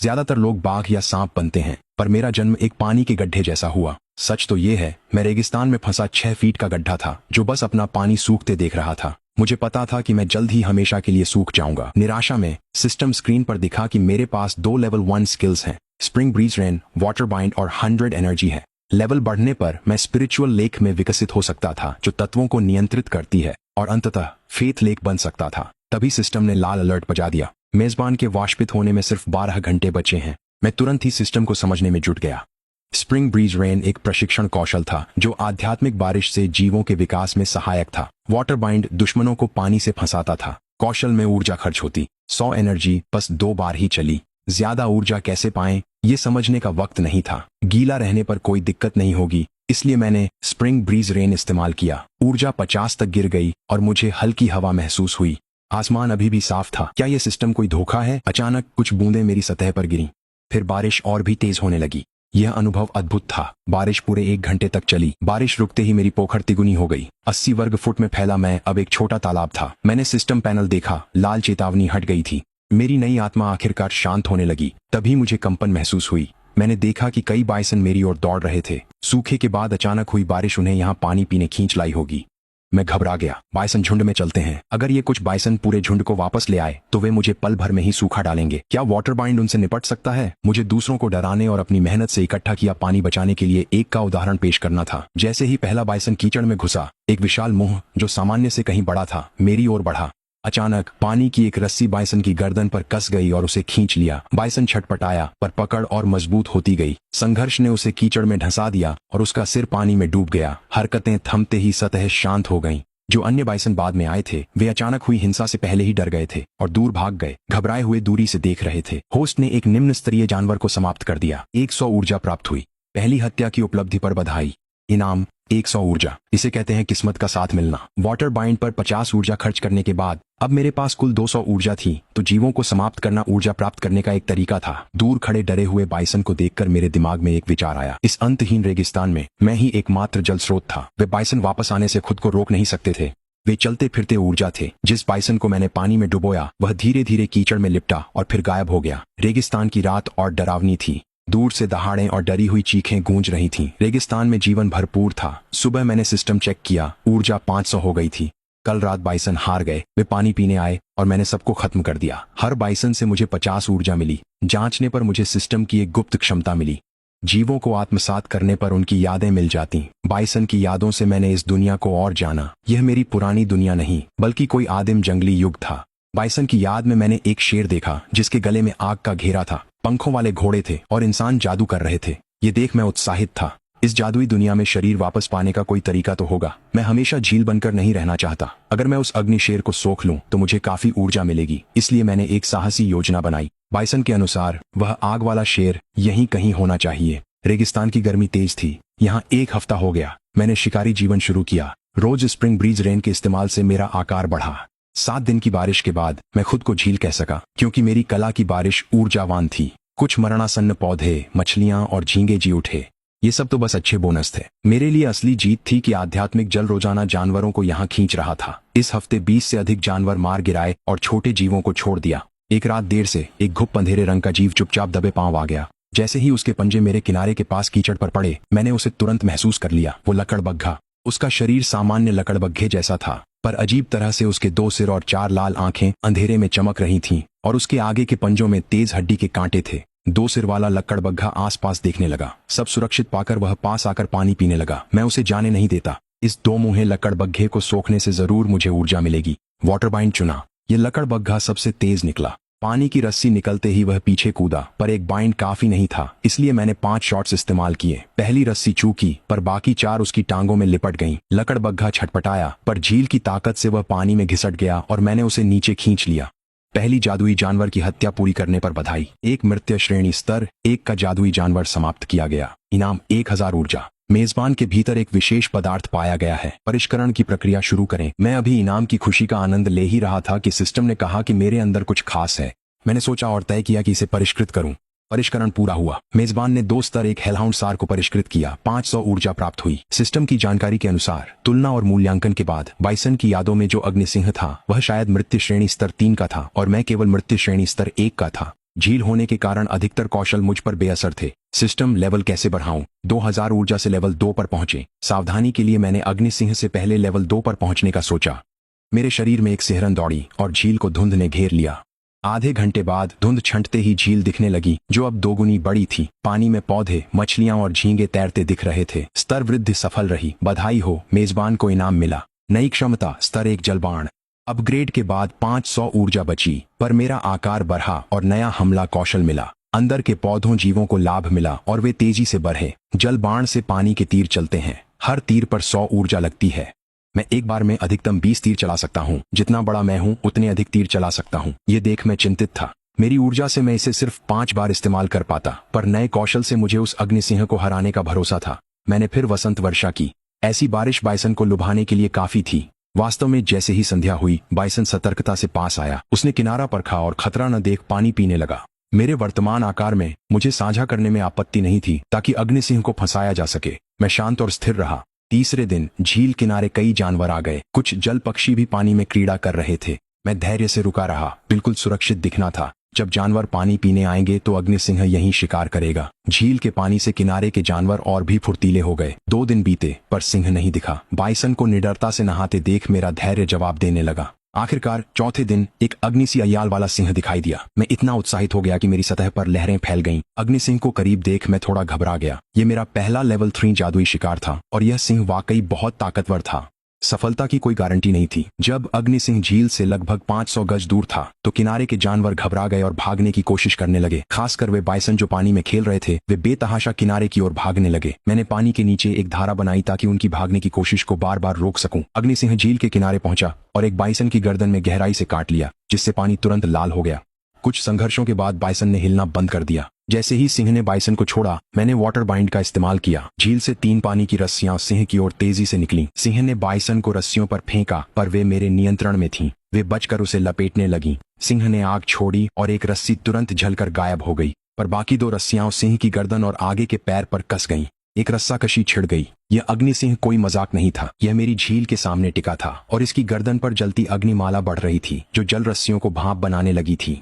ज्यादातर लोग बाघ या सांप बनते हैं, पर मेरा जन्म एक पानी के गड्ढे जैसा हुआ। सच तो ये है, मैं रेगिस्तान में फंसा 6 फीट का गड्ढा था जो बस अपना पानी सूखते देख रहा था। मुझे पता था कि मैं जल्द ही हमेशा के लिए सूख जाऊंगा। निराशा में सिस्टम स्क्रीन पर दिखा कि मेरे पास 2 लेवल 1 स्किल्स हैं, spring breeze rain, water bind और 100 एनर्जी है। लेवल बढ़ने पर मैं स्पिरिचुअल लेक में विकसित हो सकता था जो तत्वों को नियंत्रित करती है, और अंततः फेथ लेक बन सकता था। तभी सिस्टम ने लाल अलर्ट बजा दिया। मेजबान के वाष्पित होने में सिर्फ 12 घंटे बचे हैं। मैं तुरंत ही सिस्टम को समझने में जुट गया। स्प्रिंग ब्रीज रेन एक प्रशिक्षण कौशल था जो आध्यात्मिक बारिश से जीवों के विकास में सहायक था। वाटर बाइंड दुश्मनों को पानी से फंसाता था। कौशल में ऊर्जा खर्च होती, 100 एनर्जी बस 2 बार ही चली। ज्यादा ऊर्जा कैसे पाएं, ये समझने का वक्त नहीं था। गीला रहने पर कोई दिक्कत नहीं होगी, इसलिए मैंने स्प्रिंग ब्रीज रेन इस्तेमाल किया। ऊर्जा 50 तक गिर गई और मुझे हल्की हवा महसूस हुई। आसमान अभी भी साफ था। क्या ये सिस्टम कोई धोखा है? अचानक कुछ बूंदें मेरी सतह पर गिरीं। फिर बारिश और भी तेज होने लगी। यह अनुभव अद्भुत था। बारिश पूरे 1 घंटे तक चली। बारिश रुकते ही मेरी पोखर तिगुनी हो गई। 80 वर्ग फुट में फैला मैं अब एक छोटा तालाब था। मैंने सिस्टम पैनल देखा, लाल चेतावनी हट गई थी। मेरी नई आत्मा आखिरकार शांत होने लगी। तभी मुझे कंपन महसूस हुई। मैंने देखा कि कई बाइसन मेरी ओर दौड़ रहे थे। सूखे के बाद अचानक हुई बारिश उन्हें यहाँ पानी पीने खींच लाई होगी। मैं घबरा गया। बाइसन झुंड में चलते हैं। अगर ये कुछ बाइसन पूरे झुंड को वापस ले आए तो वे मुझे पल भर में ही सूखा डालेंगे। क्या वाटर बाइंड उनसे निपट सकता है? मुझे दूसरों को डराने और अपनी मेहनत से इकट्ठा किया पानी बचाने के लिए एक का उदाहरण पेश करना था। जैसे ही पहला बाइसन कीचड़ में घुसा, एक विशाल मुंह जो सामान्य से कहीं बड़ा था मेरी ओर बढ़ा। अचानक पानी की एक रस्सी बाइसन की गर्दन पर कस गई और उसे खींच लिया। बाइसन छटपटाया, पर पकड़ और मजबूत होती गई। संघर्ष ने उसे कीचड़ में ढंसा दिया और उसका सिर पानी में डूब गया। हरकतें थमते ही सतह शांत हो गईं। जो अन्य बाइसन बाद में आए थे वे अचानक हुई हिंसा से पहले ही डर गए थे और दूर भाग गए। घबराए हुए दूरी से देख रहे थे। होस्ट ने एक निम्न स्तरीय जानवर को समाप्त कर दिया। 100 ऊर्जा प्राप्त हुई। पहली हत्या की उपलब्धि पर बधाई। इनाम 100 ऊर्जा। इसे कहते हैं किस्मत का साथ मिलना। वाटर बाइंड पर 50 ऊर्जा खर्च करने के बाद अब मेरे पास कुल 200 ऊर्जा थी। तो जीवों को समाप्त करना ऊर्जा प्राप्त करने का एक तरीका था। दूर खड़े डरे हुए बाइसन को देखकर मेरे दिमाग में एक विचार आया। इस अंतहीन रेगिस्तान में मैं ही एकमात्र जल स्रोत था। वे बाइसन वापस आने से खुद को रोक नहीं सकते थे। वे चलते फिरते ऊर्जा थे। जिस बाइसन को मैंने पानी में डुबोया वह धीरे धीरे कीचड़ में लिपटा और फिर गायब हो गया। रेगिस्तान की रात और डरावनी थी। दूर से दहाड़ें और डरी हुई चीखें गूंज रही थीं। रेगिस्तान में जीवन भरपूर था। सुबह मैंने सिस्टम चेक किया, ऊर्जा 500 हो गई थी। कल रात बाइसन हार गए। वे पानी पीने आए और मैंने सबको खत्म कर दिया। हर बाइसन से मुझे 50 ऊर्जा मिली। जांचने पर मुझे सिस्टम की एक गुप्त क्षमता मिली। जीवों को आत्मसात करने पर उनकी यादें मिल जाती। बाइसन की यादों से मैंने इस दुनिया को और जाना। यह मेरी पुरानी दुनिया नहीं बल्कि कोई आदिम जंगली युग था। बाइसन की याद में मैंने एक शेर देखा जिसके गले में आग का घेरा था। पंखों वाले घोड़े थे और इंसान जादू कर रहे थे। ये देख मैं उत्साहित था। इस जादुई दुनिया में शरीर वापस पाने का कोई तरीका तो होगा। मैं हमेशा झील बनकर नहीं रहना चाहता। अगर मैं उस अग्नि शेर को सोख लूं तो मुझे काफी ऊर्जा मिलेगी। इसलिए मैंने एक साहसी योजना बनाई। बाइसन के अनुसार वह आग वाला शेर यहीं कहीं होना चाहिए। रेगिस्तान की गर्मी तेज थी। यहाँ 1 हफ्ता हो गया। मैंने शिकारी जीवन शुरू किया। रोज स्प्रिंग ब्रीज रेन के इस्तेमाल से मेरा आकार बढ़ा। 7 दिन की बारिश के बाद मैं खुद को झील कह सका, क्योंकि मेरी कला की बारिश ऊर्जावान थी। कुछ मरणासन्न पौधे, मछलियां और झींगे जी उठे। ये सब तो बस अच्छे बोनस थे। मेरे लिए असली जीत थी कि आध्यात्मिक जल रोजाना जानवरों को यहाँ खींच रहा था। इस हफ्ते 20 से अधिक जानवर मार गिराए और छोटे जीवों को छोड़ दिया। एक रात देर से एक घुप अंधेरे रंग का जीव चुपचाप दबे पांव आ गया। जैसे ही उसके पंजे मेरे किनारे के पास कीचड़ पर पड़े, मैंने उसे तुरंत महसूस कर लिया। वो लकड़बग्घा। उसका शरीर सामान्य लकड़बग्घे जैसा था, पर अजीब तरह से उसके 2 सिर और 4 लाल आंखें अंधेरे में चमक रही थीं और उसके आगे के पंजों में तेज हड्डी के कांटे थे। 2 सिर वाला लकड़बग्घा आसपास देखने लगा। सब सुरक्षित पाकर वह पास आकर पानी पीने लगा। मैं उसे जाने नहीं देता। इस 2 मुंहे लकड़बग्घे को सोखने से जरूर मुझे ऊर्जा मिलेगी। वाटर बाइंड चुना। ये लकड़बग्घा सबसे तेज निकला। पानी की रस्सी निकलते ही वह पीछे कूदा, पर एक बाइंड काफी नहीं था, इसलिए मैंने 5 शॉट्स इस्तेमाल किए। पहली रस्सी चूकी, पर बाकी 4 उसकी टांगों में लिपट गईं। लकड़बग्घा छटपटाया, पर झील की ताकत से वह पानी में घिसट गया और मैंने उसे नीचे खींच लिया। पहली जादुई जानवर की हत्या पूरी करने पर बधाई। 1 मृत्यु श्रेणी स्तर 1 का जादुई जानवर समाप्त किया गया। इनाम 1000 ऊर्जा। मेजबान के भीतर एक विशेष पदार्थ पाया गया है। परिष्करण की प्रक्रिया शुरू करें। मैं अभी इनाम की खुशी का आनंद ले ही रहा था कि सिस्टम ने कहा कि मेरे अंदर कुछ खास है। मैंने सोचा और तय किया कि इसे परिष्कृत करूं। परिष्करण पूरा हुआ। मेजबान ने 2 स्तर 1 हेलहाउंड सार को परिष्कृत किया। 500 ऊर्जा प्राप्त हुई। सिस्टम की जानकारी के अनुसार तुलना और मूल्यांकन के बाद बाइसन की यादों में जो अग्निसिंह था वह शायद मृत्यु श्रेणी स्तर 3 का था और मैं केवल मृत्यु श्रेणी स्तर 1 का था। झील होने के कारण अधिकतर कौशल मुझ पर बेअसर थे। सिस्टम लेवल कैसे बढ़ाऊं? 2000 ऊर्जा से लेवल 2 पर पहुंचे। सावधानी के लिए मैंने अग्नि सिंह से पहले लेवल 2 पर पहुंचने का सोचा। मेरे शरीर में एक सिहरन दौड़ी और झील को धुंध ने घेर लिया। आधे घंटे बाद धुंध छंटते ही झील दिखने लगी, जो अब दोगुनी बड़ी थी। पानी में पौधे, मछलियां और झींगे तैरते दिख रहे थे। स्तर वृद्धि सफल रही। बधाई हो, मेजबान को इनाम मिला। नई क्षमता स्तर 1 जलबाण। अपग्रेड के बाद 500 ऊर्जा बची, पर मेरा आकार बढ़ा और नया हमला कौशल मिला। अंदर के पौधों जीवों को लाभ मिला और वे तेजी से बढ़े। जलबाण से पानी के तीर चलते हैं। हर तीर पर 100 ऊर्जा लगती है। मैं एक बार में अधिकतम 20 तीर चला सकता हूँ। जितना बड़ा मैं हूँ उतने अधिक तीर चला सकता हूँ। ये देख मैं चिंतित था। मेरी ऊर्जा से मैं इसे सिर्फ 5 बार इस्तेमाल कर पाता, पर नए कौशल से मुझे उस अग्नि सिंह को हराने का भरोसा था। मैंने फिर वसंत वर्षा की। ऐसी बारिश बाइसन को लुभाने के लिए काफी थी। वास्तव में जैसे ही संध्या हुई, बाइसन सतर्कता से पास आया। उसने किनारा परखा और खतरा न देख पानी पीने लगा। मेरे वर्तमान आकार में मुझे साझा करने में आपत्ति नहीं थी, ताकि अग्नि सिंह को फंसाया जा सके। मैं शांत और स्थिर रहा। तीसरे दिन झील किनारे कई जानवर आ गए। कुछ जल पक्षी भी पानी में क्रीड़ा कर रहे थे। मैं धैर्य से रुका रहा। बिल्कुल सुरक्षित दिखना था। जब जानवर पानी पीने आएंगे तो अग्नि सिंह यहीं शिकार करेगा। झील के पानी से किनारे के जानवर और भी फुर्तीले हो गए। 2 दिन बीते, पर सिंह नहीं दिखा। बाइसन को निडरता से नहाते देख मेरा धैर्य जवाब देने लगा। आखिरकार चौथे दिन एक अग्नि सी अयाल वाला सिंह दिखाई दिया। मैं इतना उत्साहित हो गया कि मेरी सतह पर लहरें फैल गईं। अग्नि सिंह को करीब देख मैं थोड़ा घबरा गया। ये मेरा पहला लेवल 3 जादुई शिकार था और यह सिंह वाकई बहुत ताकतवर था। सफलता की कोई गारंटी नहीं थी। जब अग्नि सिंह झील से लगभग 500 गज दूर था तो किनारे के जानवर घबरा गए और भागने की कोशिश करने लगे। खासकर वे बाइसन जो पानी में खेल रहे थे, वे बेतहाशा किनारे की ओर भागने लगे। मैंने पानी के नीचे एक धारा बनाई ताकि उनकी भागने की कोशिश को बार बार रोक सकूं। अग्नि सिंह झील के किनारे पहुंचा और एक बाइसन की गर्दन में गहराई से काट लिया, जिससे पानी तुरंत लाल हो गया। कुछ संघर्षों के बाद बाइसन ने हिलना बंद कर दिया। जैसे ही सिंह ने बाइसन को छोड़ा, मैंने वाटर बाइंड का इस्तेमाल किया। झील से 3 पानी की रस्सियां सिंह की ओर तेजी से निकलीं। सिंह ने बाइसन को रस्सियों पर फेंका, पर वे मेरे नियंत्रण में थीं। वे बचकर उसे लपेटने लगीं। सिंह ने आग छोड़ी और एक रस्सी तुरंत जलकर गायब हो गई, पर बाकी 2 रस्सियां सिंह की गर्दन और आगे के पैर पर कस गईं। एक रस्साकशी छिड़ गई। यह अग्नि सिंह कोई मजाक नहीं था। यह मेरी झील के सामने टिका था और इसकी गर्दन पर जलती अग्निमाला बढ़ रही थी, जो जल रस्सियों को भाप बनाने लगी थी।